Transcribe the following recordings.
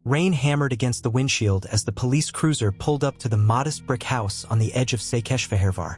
Rain hammered against the windshield as the police cruiser pulled up to the modest brick house on the edge of Székesfehérvár,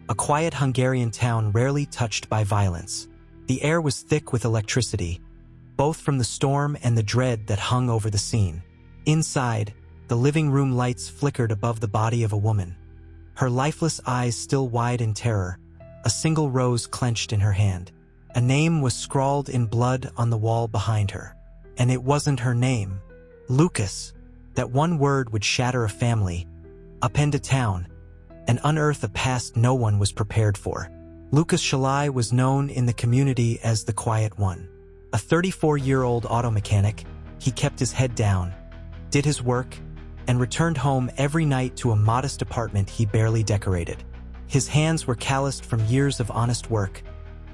a quiet Hungarian town rarely touched by violence. The air was thick with electricity, both from the storm and the dread that hung over the scene. Inside, the living room lights flickered above the body of a woman, her lifeless eyes still wide in terror, a single rose clenched in her hand. A name was scrawled in blood on the wall behind her. And it wasn't her name. Lucas. That one word would shatter a family, upend a town, and unearth a past no one was prepared for. Lucas Szalai was known in the community as the Quiet One. A 34-year-old auto mechanic, he kept his head down, did his work, and returned home every night to a modest apartment he barely decorated. His hands were calloused from years of honest work,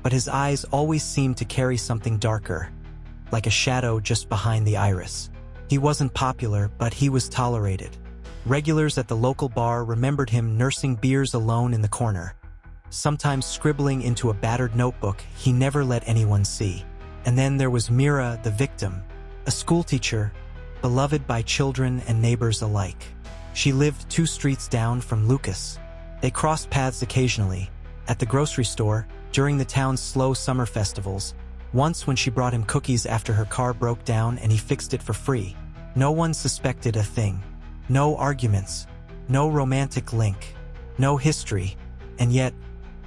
but his eyes always seemed to carry something darker, like a shadow just behind the iris. He wasn't popular, but he was tolerated. Regulars at the local bar remembered him nursing beers alone in the corner, sometimes scribbling into a battered notebook he never let anyone see. And then there was Mira, the victim, a schoolteacher, beloved by children and neighbors alike. She lived 2 streets down from Lucas. They crossed paths occasionally, at the grocery store, during the town's slow summer festivals, once when she brought him cookies after her car broke down and he fixed it for free. No one suspected a thing. No arguments, no romantic link, no history, and yet,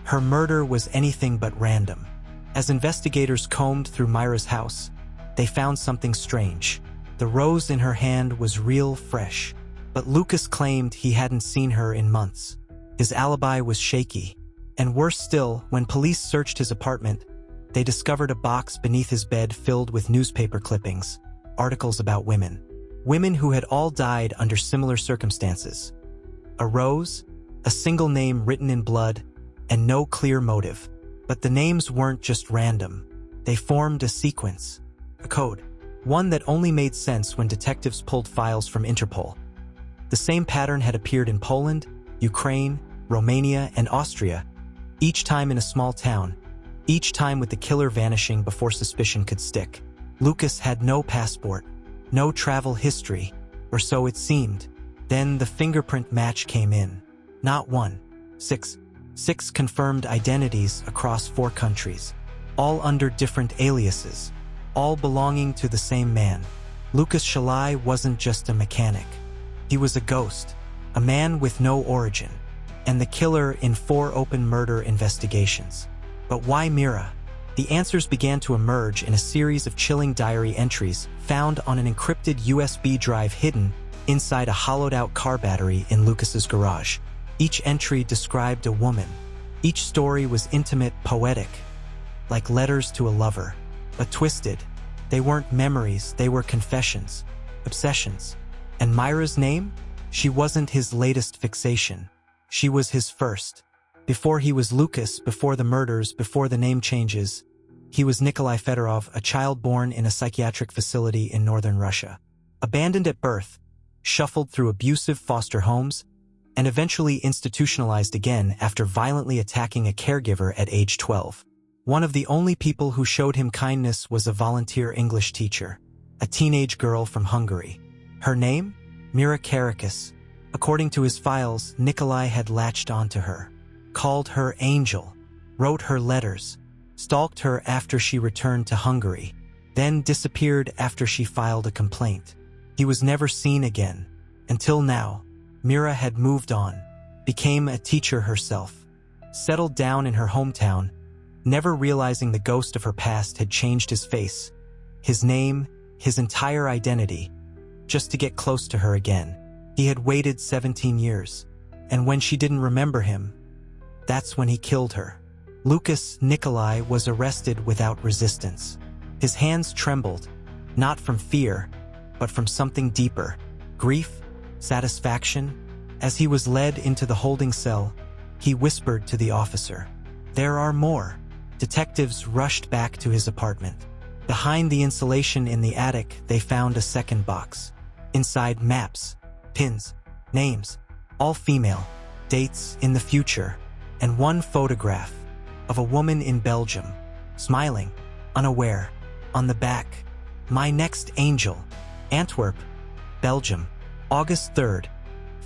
her murder was anything but random. As investigators combed through Myra's house, they found something strange. The rose in her hand was real fresh, but Lucas claimed he hadn't seen her in months. His alibi was shaky, and worse still, when police searched his apartment, they discovered a box beneath his bed filled with newspaper clippings, articles about women. Women who had all died under similar circumstances. A rose, a single name written in blood, and no clear motive. But the names weren't just random. They formed a sequence, a code, one that only made sense when detectives pulled files from Interpol. The same pattern had appeared in Poland, Ukraine, Romania, and Austria, each time in a small town, each time with the killer vanishing before suspicion could stick. Lucas had no passport, no travel history, or so it seemed. Then the fingerprint match came in. Not one, six confirmed identities across 4 countries, all under different aliases, all belonging to the same man. Lucas Szalai wasn't just a mechanic. He was a ghost, a man with no origin, and the killer in 4 open murder investigations. But why Mira? The answers began to emerge in a series of chilling diary entries found on an encrypted USB drive hidden inside a hollowed-out car battery in Lucas's garage. Each entry described a woman. Each story was intimate, poetic, like letters to a lover. But twisted, they weren't memories, they were confessions, obsessions. And Myra's name? She wasn't his latest fixation. She was his first. Before he was Lucas, before the murders, before the name changes, he was Nikolai Fedorov, a child born in a psychiatric facility in northern Russia. Abandoned at birth, shuffled through abusive foster homes, and eventually institutionalized again after violently attacking a caregiver at age 12. One of the only people who showed him kindness was a volunteer English teacher, a teenage girl from Hungary. Her name? Mira Karakas. According to his files, Nikolai had latched onto her, called her Angel, wrote her letters, stalked her after she returned to Hungary, then disappeared after she filed a complaint. He was never seen again. Until now, Mira had moved on, became a teacher herself, settled down in her hometown, never realizing the ghost of her past had changed his face, his name, his entire identity, just to get close to her again. He had waited 17 years, and when she didn't remember him, that's when he killed her. Lucas Nikolai was arrested without resistance. His hands trembled, not from fear, but from something deeper, grief, satisfaction. As he was led into the holding cell, he whispered to the officer, "There are more." Detectives rushed back to his apartment. Behind the insulation in the attic, they found a second box. Inside, maps, pins, names, all female, dates in the future, and one photograph of a woman in Belgium, smiling, unaware. On the back, "My next angel, Antwerp, Belgium. August 3rd,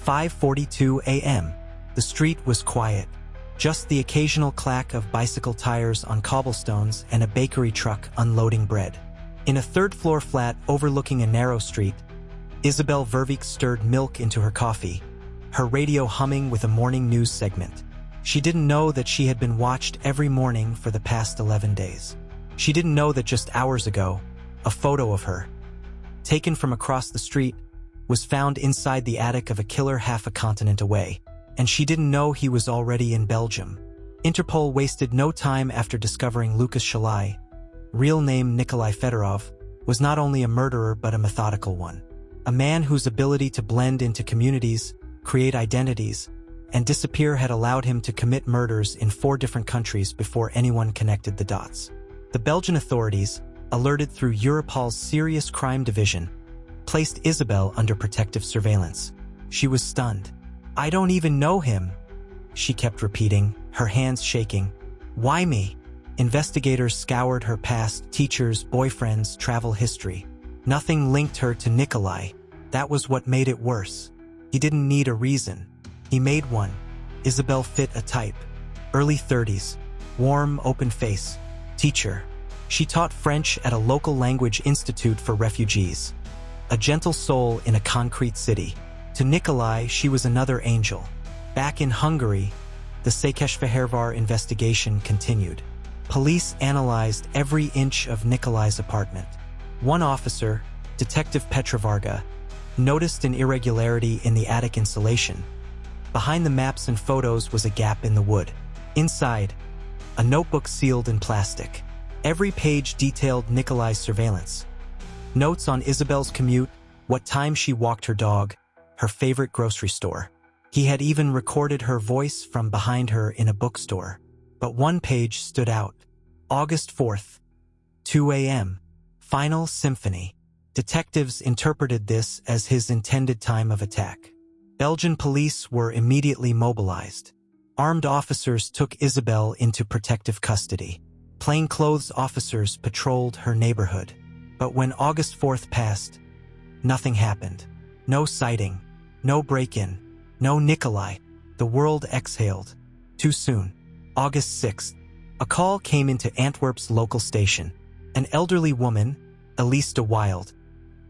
5:42 a.m. The street was quiet. Just the occasional clack of bicycle tires on cobblestones and a bakery truck unloading bread. In a third-floor flat overlooking a narrow street, Isabel Verbeek stirred milk into her coffee, her radio humming with a morning news segment. She didn't know that she had been watched every morning for the past 11 days. She didn't know that just hours ago, a photo of her, taken from across the street, was found inside the attic of a killer half a continent away, and she didn't know he was already in Belgium. Interpol wasted no time after discovering Lucas Shalai, real name Nikolai Fedorov, was not only a murderer but a methodical one. A man whose ability to blend into communities, create identities, and disappear had allowed him to commit murders in 4 different countries before anyone connected the dots. The Belgian authorities, alerted through Europol's Serious Crime Division, placed Isabel under protective surveillance. She was stunned. "I don't even know him," she kept repeating, her hands shaking. "Why me?" Investigators scoured her past, teachers, boyfriends, travel history. Nothing linked her to Nikolai. That was what made it worse. He didn't need a reason. He made one. Isabel fit a type. Early 30s, warm, open face, teacher. She taught French at a local language institute for refugees. A gentle soul in a concrete city. To Nikolai, she was another angel. Back in Hungary, the Székesfehérvár investigation continued. Police analyzed every inch of Nikolai's apartment. One officer, Detective Petra Varga, noticed an irregularity in the attic insulation. Behind the maps and photos was a gap in the wood. Inside, a notebook sealed in plastic. Every page detailed Nikolai's surveillance. Notes on Isabel's commute, what time she walked her dog, her favorite grocery store. He had even recorded her voice from behind her in a bookstore. But one page stood out. August 4th, 2 a.m. Final Symphony. Detectives interpreted this as his intended time of attack. Belgian police were immediately mobilized. Armed officers took Isabel into protective custody. Plainclothes officers patrolled her neighborhood. But when August 4th passed, nothing happened. No sighting, no break-in, no Nikolai. The world exhaled. Too soon. August 6th, a call came into Antwerp's local station. An elderly woman, Elise de Wild,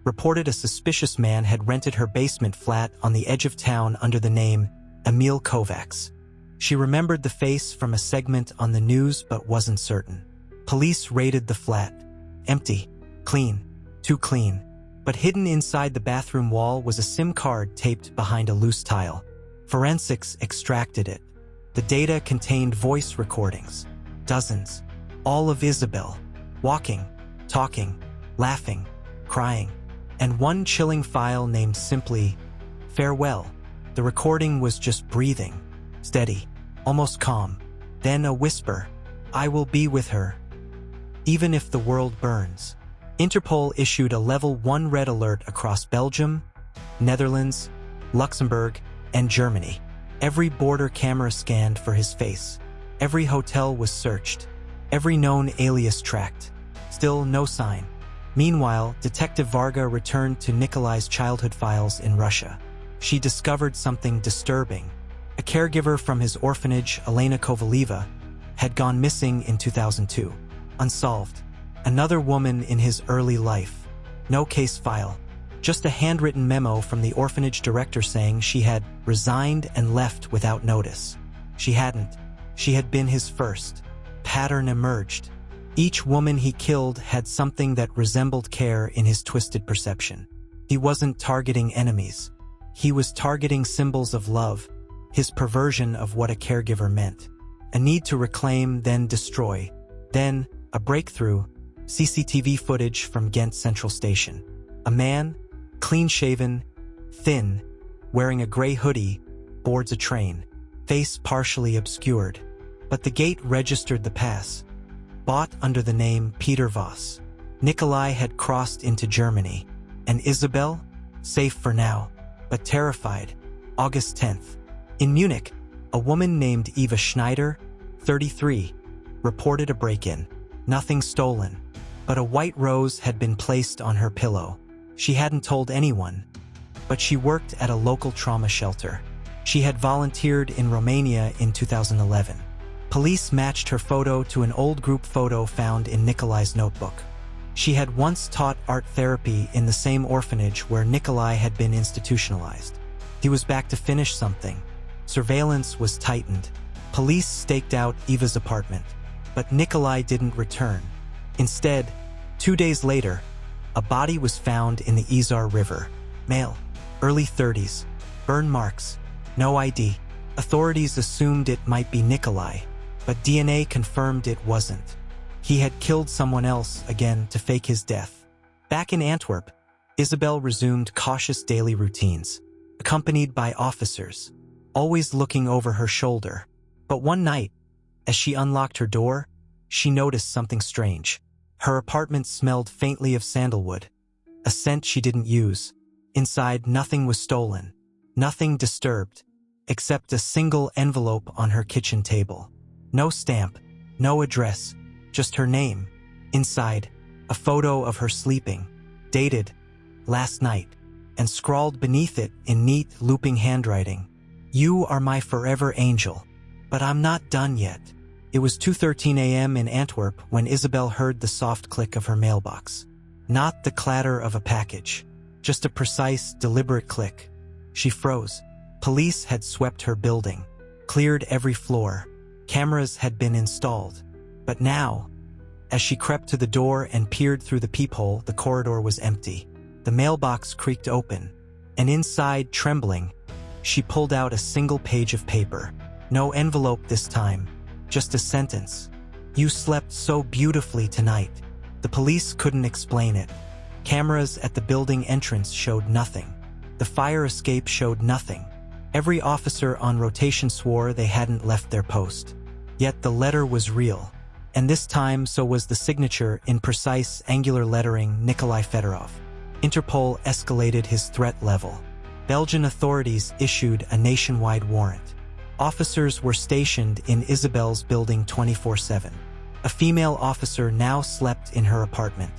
reported a suspicious man had rented her basement flat on the edge of town under the name Emil Kovacs. She remembered the face from a segment on the news but wasn't certain. Police raided the flat. Empty. Clean. Too clean. But hidden inside the bathroom wall was a SIM card taped behind a loose tile. Forensics extracted it. The data contained voice recordings. Dozens. All of Isabel. Walking, talking, laughing, crying. And one chilling file named simply, "Farewell." The recording was just breathing. Steady. Almost calm. Then a whisper. "I will be with her, even if the world burns." Interpol issued a level 1 red alert across Belgium, Netherlands, Luxembourg, and Germany. Every border camera scanned for his face. Every hotel was searched. Every known alias tracked. Still no sign. Meanwhile, Detective Varga returned to Nikolai's childhood files in Russia. She discovered something disturbing. A caregiver from his orphanage, Elena Kovaleva, had gone missing in 2002. Unsolved. Another woman in his early life. No case file. Just a handwritten memo from the orphanage director saying she had resigned and left without notice. She hadn't. She had been his first. Pattern emerged. Each woman he killed had something that resembled care in his twisted perception. He wasn't targeting enemies. He was targeting symbols of love, his perversion of what a caregiver meant. A need to reclaim, then destroy. Then, a breakthrough, CCTV footage from Ghent Central Station. A man, clean-shaven, thin, wearing a gray hoodie, boards a train, face partially obscured. But the gate registered the pass. Bought under the name Peter Voss. Nikolai had crossed into Germany. And Isabel? Safe for now, but terrified. August 10th. In Munich, a woman named Eva Schneider, 33, reported a break-in. Nothing stolen, but a white rose had been placed on her pillow. She hadn't told anyone. but she worked at a local trauma shelter. She had volunteered in Romania in 2011. Police matched her photo to an old group photo found in Nikolai's notebook. She had once taught art therapy in the same orphanage where Nikolai had been institutionalized. He was back to finish something. Surveillance was tightened. Police staked out Eva's apartment, but Nikolai didn't return. Instead, 2 days later, a body was found in the Izar River. Male, early 30s, burn marks, no ID. Authorities assumed it might be Nikolai, but DNA confirmed it wasn't. He had killed someone else again to fake his death. Back in Antwerp, Isabel resumed cautious daily routines, accompanied by officers, always looking over her shoulder. But one night, as she unlocked her door, she noticed something strange. Her apartment smelled faintly of sandalwood, a scent she didn't use. Inside, nothing was stolen, nothing disturbed, except a single envelope on her kitchen table. No stamp, no address, just her name. Inside, a photo of her sleeping, dated last night, and scrawled beneath it in neat, looping handwriting, "You are my forever angel, but I'm not done yet." It was 2:13 a.m. in Antwerp when Isabel heard the soft click of her mailbox. Not the clatter of a package, just a precise, deliberate click. She froze. Police had swept her building, cleared every floor. Cameras had been installed. But now, as she crept to the door and peered through the peephole, the corridor was empty. The mailbox creaked open, and inside, trembling, she pulled out a single page of paper. No envelope this time, just a sentence. "You slept so beautifully tonight." The police couldn't explain it. Cameras at the building entrance showed nothing. The fire escape showed nothing. Every officer on rotation swore they hadn't left their post. Yet the letter was real. And this time, so was the signature in precise, angular lettering, Nikolai Fedorov. Interpol escalated his threat level. Belgian authorities issued a nationwide warrant. Officers were stationed in Isabel's building 24/7. A female officer now slept in her apartment.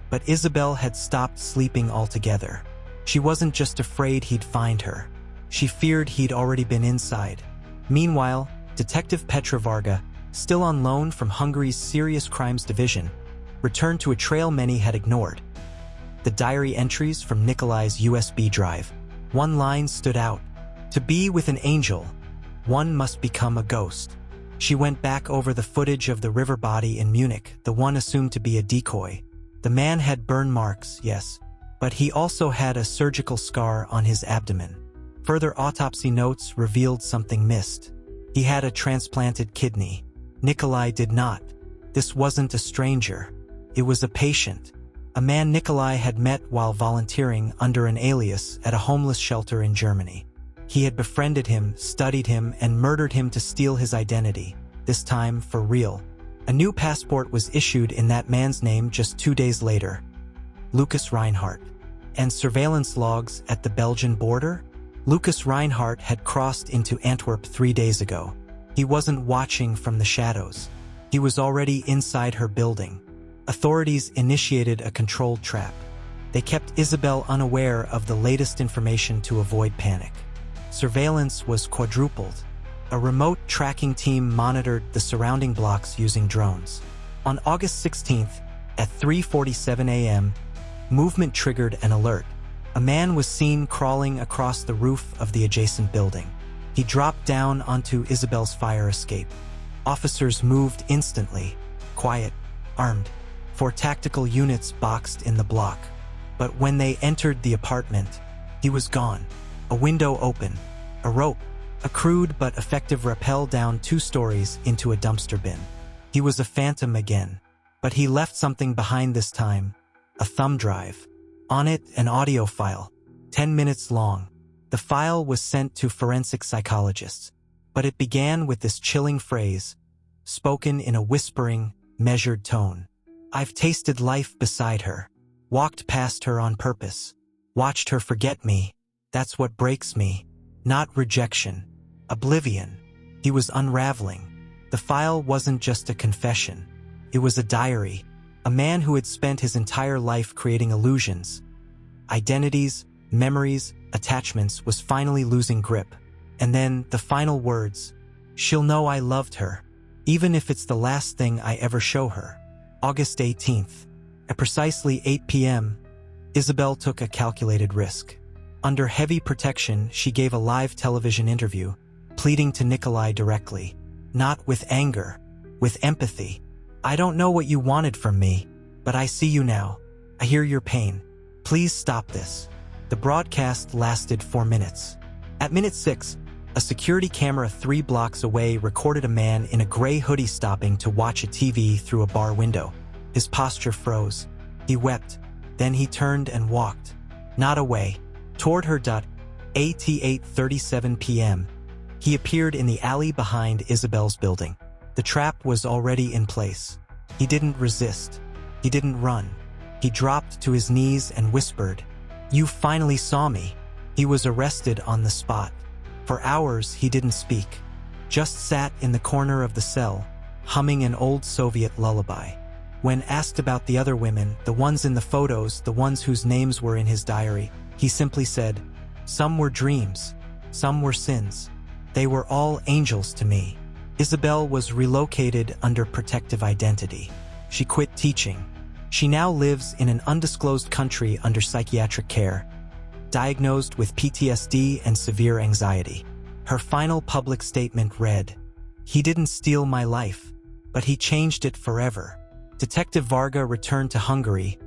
But Isabel had stopped sleeping altogether. She wasn't just afraid he'd find her. She feared he'd already been inside. Meanwhile, Detective Petra Varga, still on loan from Hungary's Serious Crimes Division, returned to a trail many had ignored. The diary entries from Nikolai's USB drive. One line stood out. "To be with an angel, one must become a ghost." She went back over the footage of the river body in Munich, the one assumed to be a decoy. The man had burn marks, yes, but he also had a surgical scar on his abdomen. Further autopsy notes revealed something missed. He had a transplanted kidney. Nikolai did not. This wasn't a stranger. It was a patient. A man Nikolai had met while volunteering under an alias at a homeless shelter in Germany. He had befriended him, studied him, and murdered him to steal his identity, this time for real. A new passport was issued in that man's name just 2 days later. Lucas Reinhardt. And surveillance logs at the Belgian border? Lucas Reinhardt had crossed into Antwerp 3 days ago. He wasn't watching from the shadows. He was already inside her building. Authorities initiated a controlled trap. They kept Isabel unaware of the latest information to avoid panic. Surveillance was quadrupled. A remote tracking team monitored the surrounding blocks using drones. On August 16th, at 3:47 a.m., movement triggered an alert. A man was seen crawling across the roof of the adjacent building. He dropped down onto Isabel's fire escape. Officers moved instantly, quiet, armed. 4 tactical units boxed in the block. But when they entered the apartment, he was gone. A window open, a rope, a crude but effective rappel down 2 stories into a dumpster bin. He was a phantom again, but he left something behind this time, a thumb drive. On it, an audio file, 10 minutes long. The file was sent to forensic psychologists, but it began with this chilling phrase, spoken in a whispering, measured tone. "I've tasted life beside her, walked past her on purpose, watched her forget me. That's what breaks me. Not rejection, oblivion." He was unraveling. The file wasn't just a confession. It was a diary. A man who had spent his entire life creating illusions, identities, memories, attachments was finally losing grip. And then, the final words, "She'll know I loved her, even if it's the last thing I ever show her." August 18th. At precisely 8 p.m., Isabel took a calculated risk. Under heavy protection, she gave a live television interview, pleading to Nikolai directly. Not with anger, with empathy. "I don't know what you wanted from me, but I see you now. I hear your pain. Please stop this." The broadcast lasted 4 minutes. At minute 6, a security camera 3 blocks away recorded a man in a gray hoodie stopping to watch a TV through a bar window. His posture froze. He wept. Then he turned and walked. Not away. Toward her. At 8:37 p.m., he appeared in the alley behind Isabel's building. The trap was already in place. He didn't resist. He didn't run. He dropped to his knees and whispered, "You finally saw me." He was arrested on the spot. For hours, he didn't speak. Just sat in the corner of the cell, humming an old Soviet lullaby. When asked about the other women, the ones in the photos, the ones whose names were in his diary, he simply said, "Some were dreams. Some were sins. They were all angels to me." Isabel was relocated under protective identity. She quit teaching. She now lives in an undisclosed country under psychiatric care, diagnosed with PTSD and severe anxiety. Her final public statement read, "He didn't steal my life, but he changed it forever." Detective Varga returned to Hungary,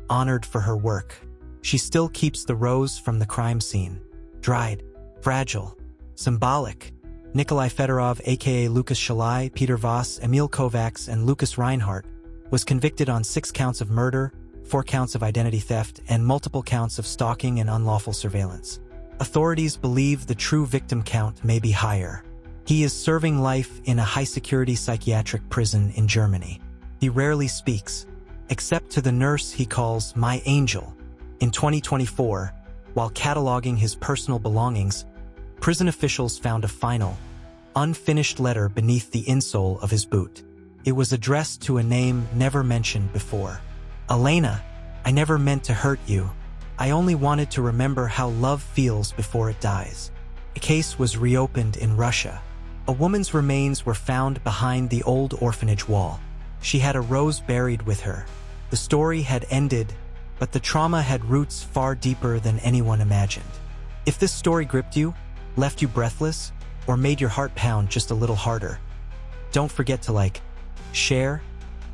honored for her work. She still keeps the rose from the crime scene. Dried, fragile, symbolic. Nikolai Fedorov, aka Lucas Shalai, Peter Voss, Emil Kovacs, and Lucas Reinhardt, was convicted on 6 counts of murder, 4 counts of identity theft, and multiple counts of stalking and unlawful surveillance. Authorities believe the true victim count may be higher. He is serving life in a high-security psychiatric prison in Germany. He rarely speaks, except to the nurse he calls "my angel." In 2024, while cataloging his personal belongings, prison officials found a final, unfinished letter beneath the insole of his boot. It was addressed to a name never mentioned before. "Elena, I never meant to hurt you. I only wanted to remember how love feels before it dies." A case was reopened in Russia. A woman's remains were found behind the old orphanage wall. She had a rose buried with her. The story had ended, but the trauma had roots far deeper than anyone imagined. If this story gripped you, left you breathless, or made your heart pound just a little harder, don't forget to like, share,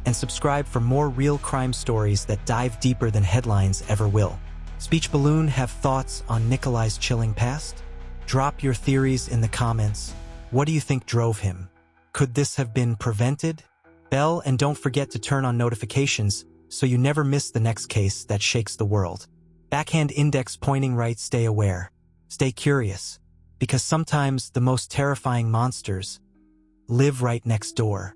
and subscribe for more real crime stories that dive deeper than headlines ever will. Speech Balloon have thoughts on Nikolai's chilling past? Drop your theories in the comments. What do you think drove him? Could this have been prevented? Bell, and don't forget to turn on notifications so you never miss the next case that shakes the world. Backhand index pointing right. Stay aware. Stay curious. Because sometimes the most terrifying monsters live right next door.